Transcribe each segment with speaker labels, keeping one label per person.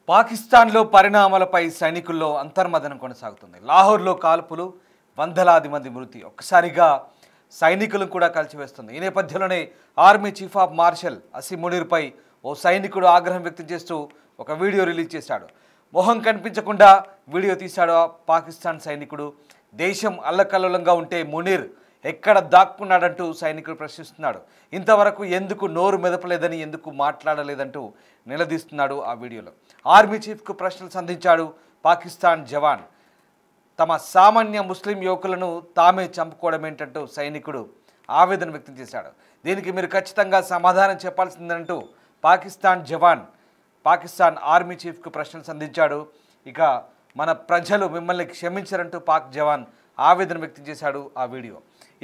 Speaker 1: పాకిస్తాన్లో పరిణామాలపై సైనికుల్లో అంతర్మదనం కొనసాగుతుంది. లాహోర్లో కాల్పులు, వందలాది మంది మృతి ఒక్కసారిగా సైనికులను కూడా కలిసివేస్తుంది. ఈ నేపథ్యంలోనే army chief of marshal Asim మునీర్పై ఓ సైనికుడు ఆగ్రహం వ్యక్తం చేస్తూ ఒక వీడియో రిలీజ్ చేశాడు. మొహం కనిపించకుండా వీడియో తీశాడు పాకిస్తాన్ సైనికుడు. దేశం అల్లకల్లోలంగా ఉంటే మునీర్ ఎక్కడ దాక్కున్నాడంటూ సైనికుడు ప్రశ్నిస్తున్నాడు. ఇంతవరకు ఎందుకు నోరు మెదపలేదని, ఎందుకు మాట్లాడలేదంటూ నిలదీస్తున్నాడు ఆ వీడియోలో. ఆర్మీ చీఫ్కు ప్రశ్నలు సంధించాడు పాకిస్తాన్ జవాన్. తమ సామాన్య ముస్లిం యువకులను తామే చంపుకోవడం ఏంటంటూ సైనికుడు ఆవేదన వ్యక్తం చేశాడు. దీనికి మీరు ఖచ్చితంగా సమాధానం చెప్పాల్సిందంటూ పాకిస్తాన్ జవాన్ పాకిస్తాన్ ఆర్మీ చీఫ్కు ప్రశ్నలు సంధించాడు. ఇక మన ప్రజలు మిమ్మల్ని క్షమించరంటూ పాక్ జవాన్ ఆవేదన వ్యక్తం చేశాడు ఆ వీడియో.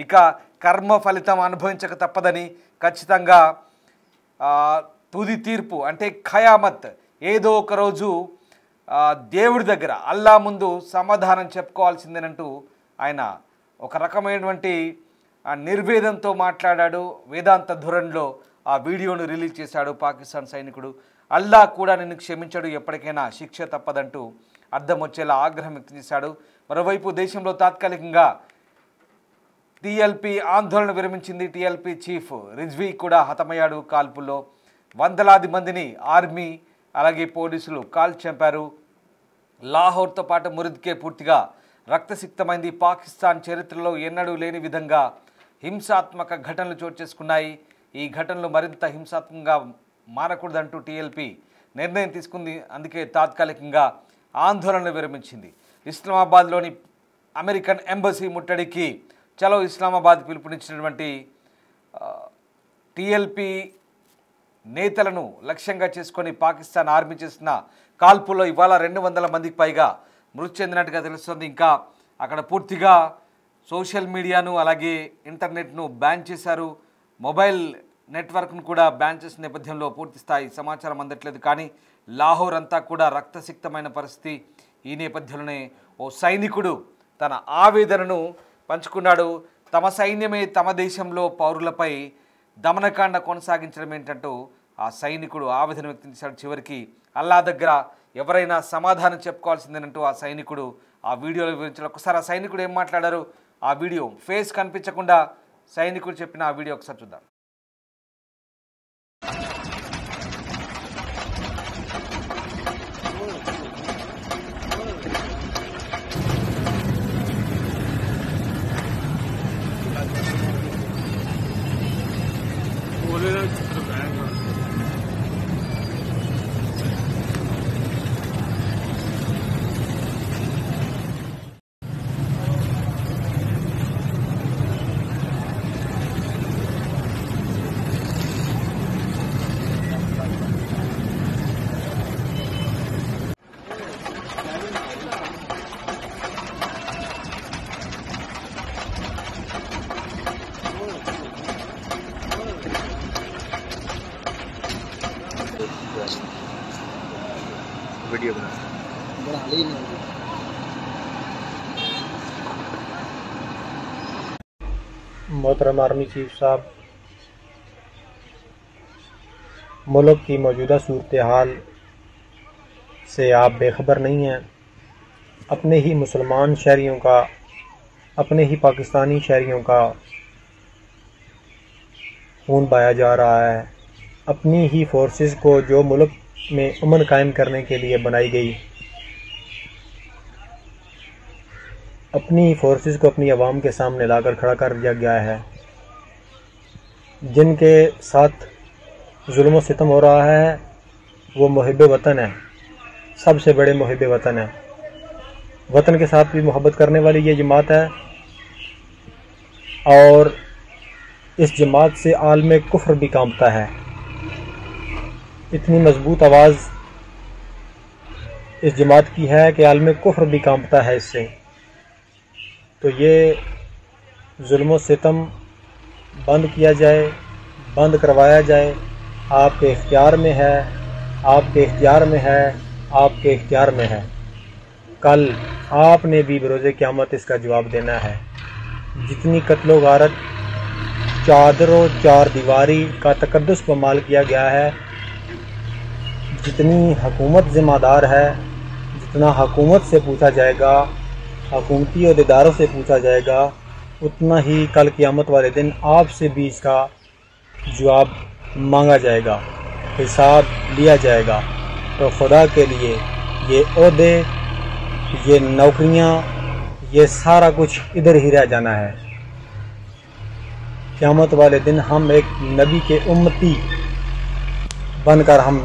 Speaker 1: ఇక కర్మ ఫలితం అనుభవించక తప్పదని, ఖచ్చితంగా తుది తీర్పు అంటే ఖయామత్ ఏదో ఒకరోజు దేవుడి దగ్గర అల్లా ముందు సమాధానం చెప్పుకోవాల్సిందేనంటూ ఆయన ఒక రకమైనటువంటి నిర్వేదంతో మాట్లాడాడు. వేదాంత ధోరణిలో ఆ వీడియోను రిలీజ్ చేశాడు పాకిస్తాన్ సైనికుడు. అల్లా కూడా నిన్ను క్షమించాడు, ఎప్పటికైనా శిక్ష తప్పదంటూ అర్థం వచ్చేలా ఆగ్రహం వ్యక్తం చేశాడు. మరోవైపు దేశంలో తాత్కాలికంగా టీఎల్పీ ఆందోళన విరమించింది. టీఎల్పీ చీఫ్ రిజ్వీ కూడా హతమయ్యాడు కాల్పుల్లో. వందలాది మందిని ఆర్మీ అలాగే పోలీసులు కాల్చి చంపారు. లాహోర్తో పాటు మురిద్కే పూర్తిగా రక్తసిక్తమైంది. పాకిస్తాన్ చరిత్రలో ఎన్నడూ లేని విధంగా హింసాత్మక ఘటనలు చోటు చేసుకున్నాయి. ఈ ఘటనలు మరింత హింసాత్మకంగా మారకూడదంటూ టీఎల్పీ నిర్ణయం తీసుకుంది. అందుకే తాత్కాలికంగా ఆందోళన విరమించింది. ఇస్లామాబాద్లోని అమెరికన్ ఎంబసీ ముట్టడికి చలో ఇస్లామాబాద్ పిలుపునిచ్చినటువంటి టీఎల్పీ నేతలను లక్ష్యంగా చేసుకొని పాకిస్తాన్ ఆర్మీ చేసిన కాల్పుల్లో ఇవాళ 200 మందికి పైగా మృతి చెందినట్టుగా తెలుస్తుంది. ఇంకా అక్కడ పూర్తిగా సోషల్ మీడియాను అలాగే ఇంటర్నెట్ను బ్యాన్ చేశారు. మొబైల్ నెట్వర్క్ను కూడా బ్యాన్ చేసిన నేపథ్యంలో పూర్తి స్థాయి సమాచారం అందట్లేదు. కానీ లాహోర్ అంతా కూడా రక్తసిక్తమైన పరిస్థితి. ఈ నేపథ్యంలోనే ఓ సైనికుడు తన ఆవేదనను పంచుకున్నాడు. తమ సైన్యమే తమ దేశంలో పౌరులపై దమనకాండ కొనసాగించడం ఏంటంటూ ఆ సైనికుడు ఆవేదన వ్యక్తం చేశాడు. చివరికి అల్లా దగ్గర ఎవరైనా సమాధానం చెప్పుకోవాల్సిందేనంటూ ఆ సైనికుడు ఆ వీడియోలో వివరించాడు. ఒకసారి ఆ సైనికుడు ఏం మాట్లాడారు, ఆ వీడియో ఫేస్ కనిపించకుండా సైనికుడు చెప్పిన ఆ వీడియో ఒకసారి చూద్దాం.
Speaker 2: वीडियो बना ली नहीं।
Speaker 3: मोहतरम आर्मी चीफ साहब, मुल्क की मौजूदा सूरत हाल से आप बेखबर नहीं हैं। अपने ही मुसलमान शहरियों का, अपने ही पाकिस्तानी शहरियों का खून बहाया जा रहा है। अपनी ही फोर्सेस को जो मुल्क में अमन कायम करने के लिए बनाई गई, अपनी फोर्सेस को अपनी आवाम के सामने लाकर खड़ा कर दिया गया है। जिनके साथ जुल्म सितम हो रहा है वो मुहिब वतन है, सबसे बड़े मुहिब वतन है। वतन के साथ भी मोहब्बत करने वाली ये जमात है और इस जमात से आलम कुफ्र भी कांपता है। इतनी मजबूत आवाज़ इस जमात की है कि आलम कुफ्र भी कांपता है इससे। तो ये जुल्म सितम बंद किया जाए, बंद करवाया जाए। आपके इख्तियार में है, आपके इख्तियार में है, आपके इख्तियार में है। कल आपने भी बरोज़े क़यामत इसका जवाब देना है। जितनी कत्लो गारत, चादरों चार दीवारी का तकद्दुस पमाल किया गया है, जितनी हुकूमत ज़िम्मेदार है, जितना हुकूमत से पूछा जाएगा, हुकूमती अहदेदारों से पूछा जाएगा, उतना ही कल क़यामत वाले दिन आपसे भी इसका जवाब मांगा जाएगा, हिसाब लिया जाएगा। तो खुदा के लिए ये ओहदे, ये नौकरियां, ये सारा कुछ इधर ही रह जाना है। क़यामत वाले दिन हम एक नबी के उम्मती बनकर हम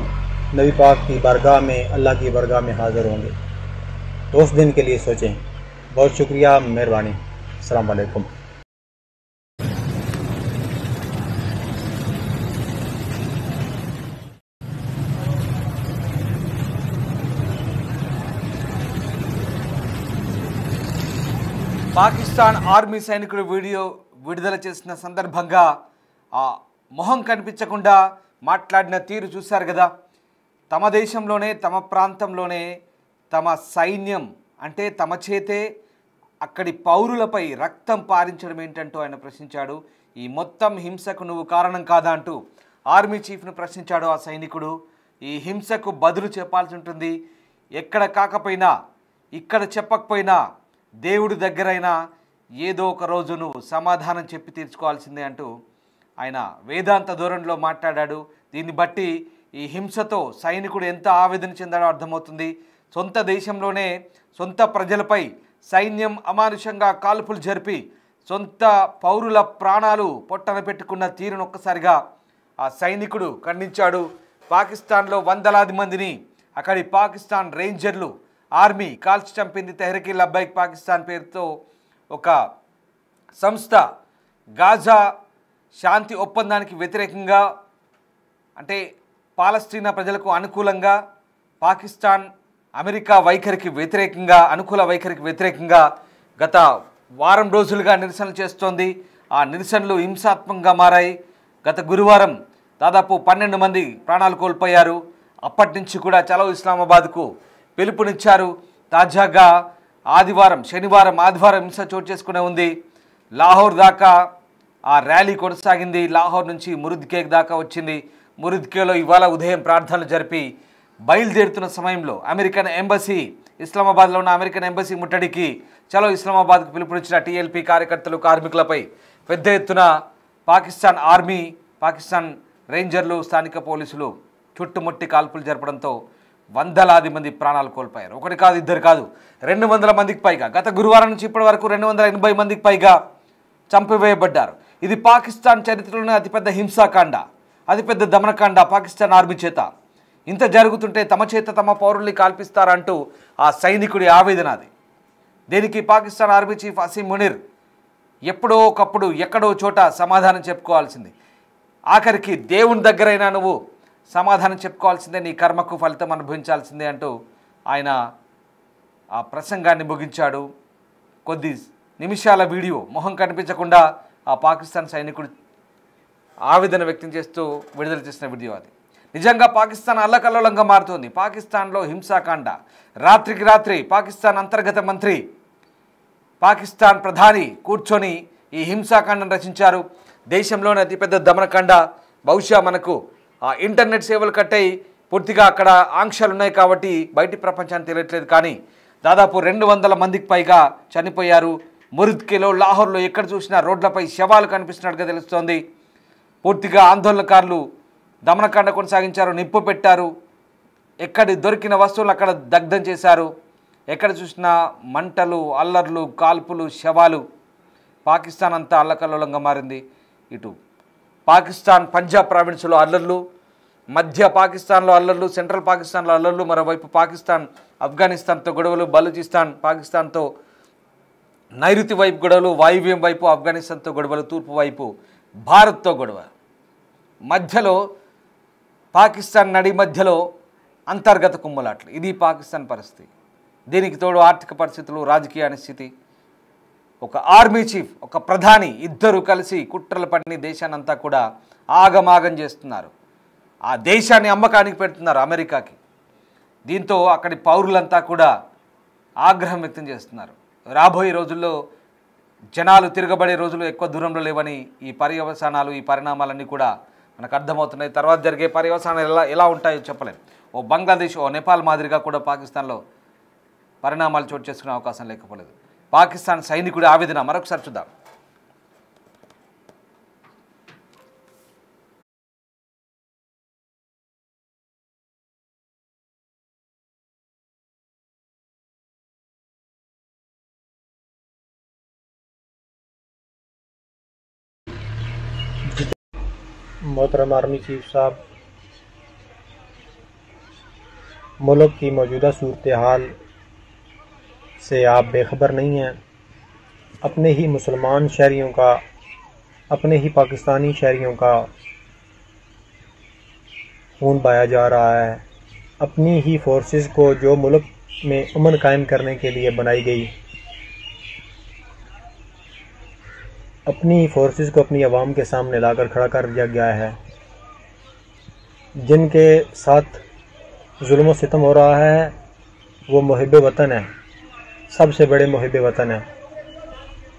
Speaker 3: नबी पाक की बारगाह में, अल्लाह की बारगाह में हाज़िर होंगे। तो उस दिन के लिए सोचें। बहुत शुक्रिया, मेहरबानी। अस्सलाम वालेकुम।
Speaker 1: పాకిస్తాన్ ఆర్మీ సైనికుడు వీడియో విడుదల చేసిన సందర్భంగా ఆ మొహం కనిపించకుండా మాట్లాడిన తీరు చూశారు కదా. తమ దేశంలోనే, తమ ప్రాంతంలోనే తమ సైన్యం అంటే తమ చేతే అక్కడి పౌరులపై రక్తం పారించడం ఏంటంటూ ఆయన ప్రశ్నించాడు. ఈ మొత్తం హింసకు నువ్వు కారణం కాదా అంటూ ఆర్మీ చీఫ్ను ప్రశ్నించాడు ఆ సైనికుడు. ఈ హింసకు బదులు చెప్పాల్సి ఉంటుంది. ఎక్కడ కాకపోయినా, ఇక్కడ చెప్పకపోయినా, దేవుడి దగ్గరైనా ఏదో ఒక రోజు నువ్వు సమాధానం చెప్పి తీర్చుకోవాల్సిందే అంటూ ఆయన వేదాంత ధోరణిలో మాట్లాడాడు. దీన్ని బట్టి ఈ హింసతో సైనికుడు ఎంత ఆవేదన చెందాడో అర్థమవుతుంది. సొంత దేశంలోనే సొంత ప్రజలపై సైన్యం అమానుషంగా కాల్పులు జరిపి సొంత పౌరుల ప్రాణాలు పొట్టన పెట్టుకున్న తీరును ఒక్కసారిగా ఆ సైనికుడు ఖండించాడు. పాకిస్తాన్లో వందలాది మందిని అక్కడి పాకిస్తాన్ రేంజర్లు, ఆర్మీ కాల్చి చంపింది. తెహ్రీక్ లబ్బాయిక్ పాకిస్తాన్ పేరుతో ఒక సంస్థ గాజా శాంతి ఒప్పందానికి వ్యతిరేకంగా, అంటే పాలస్తీనా ప్రజలకు అనుకూలంగా, పాకిస్తాన్ అమెరికా వైఖరికి వ్యతిరేకంగా, అనుకూల వైఖరికి వ్యతిరేకంగా గత వారం రోజులుగా నిరసనలు చేస్తోంది. ఆ నిరసనలు హింసాత్మకంగా మారాయి. గత గురువారం దాదాపు 12 మంది ప్రాణాలు కోల్పోయారు. అప్పటి నుంచి కూడా చలో ఇస్లామాబాద్కు పిలుపునిచ్చారు. తాజాగా శనివారం, ఆదివారం హింస చోటు చేసుకునే ఉంది. లాహోర్ దాకా ఆ ర్యాలీ కొనసాగింది. లాహోర్ నుంచి మురుద్కేక్ దాకా వచ్చింది. మురుద్కేలో ఇవాళ ఉదయం ప్రార్థనలు జరిపి బయలుదేరుతున్న సమయంలో అమెరికన్ ఎంబసీ, ఇస్లామాబాద్లో ఉన్న అమెరికన్ ఎంబసీ ముట్టడికి చలో ఇస్లామాబాద్కు పిలుపునిచ్చిన టీఎల్పీ కార్యకర్తలు, కార్మికులపై పెద్ద ఎత్తున పాకిస్తాన్ ఆర్మీ, పాకిస్తాన్ రేంజర్లు, స్థానిక పోలీసులు చుట్టుముట్టి కాల్పులు జరపడంతో వందలాది మంది ప్రాణాలు కోల్పోయారు. ఒకటి కాదు, ఇద్దరు కాదు, 200 మందికి పైగా గత గురువారం నుంచి ఇప్పటి వరకు 280 మందికి పైగా చంపివేయబడ్డారు. ఇది పాకిస్తాన్ చరిత్రలోనే అతిపెద్ద హింసాకాండ, అతిపెద్ద దమనకాండ పాకిస్తాన్ ఆర్మీ చేత. ఇంత జరుగుతుంటే తమ చేత తమ పౌరుల్ని కాల్పిస్తారంటూ ఆ సైనికుడి ఆవేదన అది. దీనికి పాకిస్తాన్ ఆర్మీ చీఫ్ అసీం మునీర్ ఎప్పుడో ఒకప్పుడు ఎక్కడో చోట సమాధానం చెప్పుకోవాల్సింది. ఆఖరికి దేవుని దగ్గరైనా నువ్వు సమాధానం చెప్పుకోవాల్సిందే, నీ కర్మకు ఫలితం అనుభవించాల్సిందే అంటూ ఆయన ఆ ప్రసంగాన్ని ముగించాడు. కొద్ది నిమిషాల వీడియో, మొహం కనిపించకుండా ఆ పాకిస్తాన్ సైనికుడు ఆవేదన వ్యక్తం చేస్తూ విడుదల చేసిన వీడియో అది. నిజంగా పాకిస్తాన్ అల్లకల్లోలంగా మారుతోంది. పాకిస్తాన్లో హింసాకాండ, రాత్రికి రాత్రి పాకిస్తాన్ అంతర్గత మంత్రి, పాకిస్తాన్ ప్రధాని కూర్చొని ఈ హింసాకాండను రచించారు. దేశంలోని అతిపెద్ద దమనకాండ. బహుశా మనకు ఆ ఇంటర్నెట్ సేవలు కట్టయి పూర్తిగా అక్కడ ఆంక్షలు ఉన్నాయి కాబట్టి బయటి ప్రపంచానికి తెలియట్లేదు. కానీ దాదాపు 200 మందికి పైగా చనిపోయారు. మురుద్కేలో, లాహోర్లో ఎక్కడ చూసినా రోడ్లపై శవాలు కనిపిస్తున్నట్టుగా తెలుస్తోంది. పూర్తిగా ఆందోళనకారులు దమనకాండ కొనసాగించారు, నిప్పు పెట్టారు, ఎక్కడి దొరికిన వస్తువులు అక్కడ దగ్ధం చేశారు. ఎక్కడ చూసినా మంటలు, అల్లర్లు, కాల్పులు, శవాలు. పాకిస్తాన్ అంతా అల్లకల్లోలంగా మారింది. ఇటు పాకిస్తాన్ పంజాబ్ ప్రావిన్స్లో అల్లర్లు, మధ్య పాకిస్తాన్లో అల్లర్లు, సెంట్రల్ పాకిస్తాన్లో అల్లర్లు, మరోవైపు పాకిస్తాన్ ఆఫ్ఘనిస్తాన్తో గొడవలు, బలూచిస్తాన్ పాకిస్తాన్తో నైరుతి వైపు గొడవలు, వాయువ్యం వైపు ఆఫ్ఘనిస్తాన్తో గొడవలు, తూర్పు వైపు భారత్తో గొడవ. మధ్యలో పాకిస్తాన్ నడి మధ్యలో అంతర్గత కుమ్మలాట్లు. ఇది పాకిస్తాన్ పరిస్థితి. దీనికి తోడు ఆర్థిక పరిస్థితులు, రాజకీయ అనిశ్చితి. ఒక ఆర్మీ చీఫ్, ఒక ప్రధాని, ఇద్దరు కలిసి కుట్రలు పడిన దేశాన్నంతా కూడా ఆగమాగం చేస్తున్నారు. ఆ దేశాన్ని అమ్మకానికి పెడుతున్నారు అమెరికాకి. దీంతో అక్కడి పౌరులంతా కూడా ఆగ్రహం వ్యక్తం చేస్తున్నారు. రాబోయే రోజుల్లో జనాలు తిరగబడే రోజులు ఎక్కువ దూరంలో లేవని ఈ పర్యవసానాలు, ఈ పరిణామాలన్నీ కూడా మనకు అర్థమవుతున్నాయి. తర్వాత జరిగే పర్యవసానాలు ఎలా ఉంటాయో చెప్పలేం. ఓ బంగ్లాదేశ్ ఓ నేపాల్ మాదిరిగా కూడా పాకిస్తాన్లో పరిణామాలు చోటు చేసుకునే అవకాశం లేకపోలేదు. పాకిస్తాన్ సైనికుడి ఆవేదన మరొకసారి చూద్దాం.
Speaker 3: मोहतरम आर्मी चीफ साहब, मुल्क की मौजूदा सूरत हाल से आप बेखबर नहीं हैं। अपने ही मुसलमान शहरियों का, अपने ही पाकिस्तानी शहरियों का खून बहाया जा रहा है। अपनी ही फोर्सेस को जो मुल्क में अमन कायम करने के लिए बनाई गई, अपनी फोर्सेस को अपनी आवाम के सामने लाकर खड़ा कर दिया गया है। जिनके साथ जुल्म सितम हो रहा है वो मुहिब वतन है, सबसे बड़े मुहिब वतन है।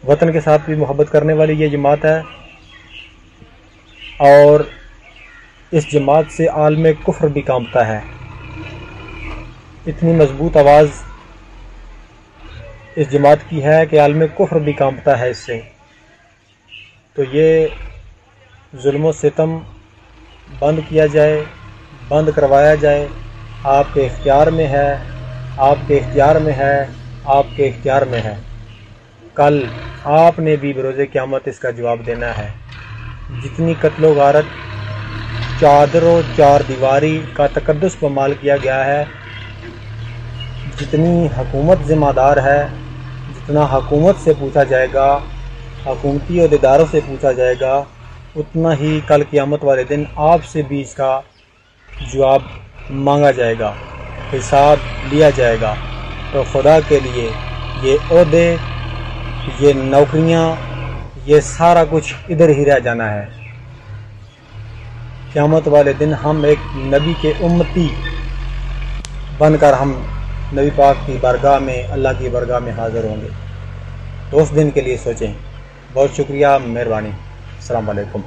Speaker 3: वतन के साथ भी मोहब्बत करने वाली ये जमात है और इस जमात से आलम कुफ्र भी कांपता है। इतनी मजबूत आवाज़ इस जमात की है कि आलम कुफ्र भी कांपता है इससे। तो ये जुल्म सितम बंद किया जाए, बंद करवाया जाए। आपके इख्तियार में है, आपके इख्तियार में है, आपके इख्तियार में है। कल आपने भी बरोज़े क़यामत इसका जवाब देना है। जितनी कत्लो गारत, चादरों चार दीवारी का तकद्दुस पमाल किया गया है, जितनी हुकूमत ज़िम्मेदार है, जितना हुकूमत से पूछा जाएगा, हुकूमती अहदेदारों से पूछा जाएगा, उतना ही कल क़यामत वाले दिन आपसे भी इसका जवाब मांगा जाएगा, हिसाब लिया जाएगा। तो खुदा के लिए ये ओहदे, ये नौकरियां, ये सारा कुछ इधर ही रह जाना है। क़यामत वाले दिन हम एक नबी के उम्मती बनकर हम नबी पाक की बारगाह में, अल्लाह की बारगाह में हाज़िर होंगे। तो उस दिन के लिए सोचें। बहुत शुक्रिया, मेहरबानी। अस्सलाम वालेकुम।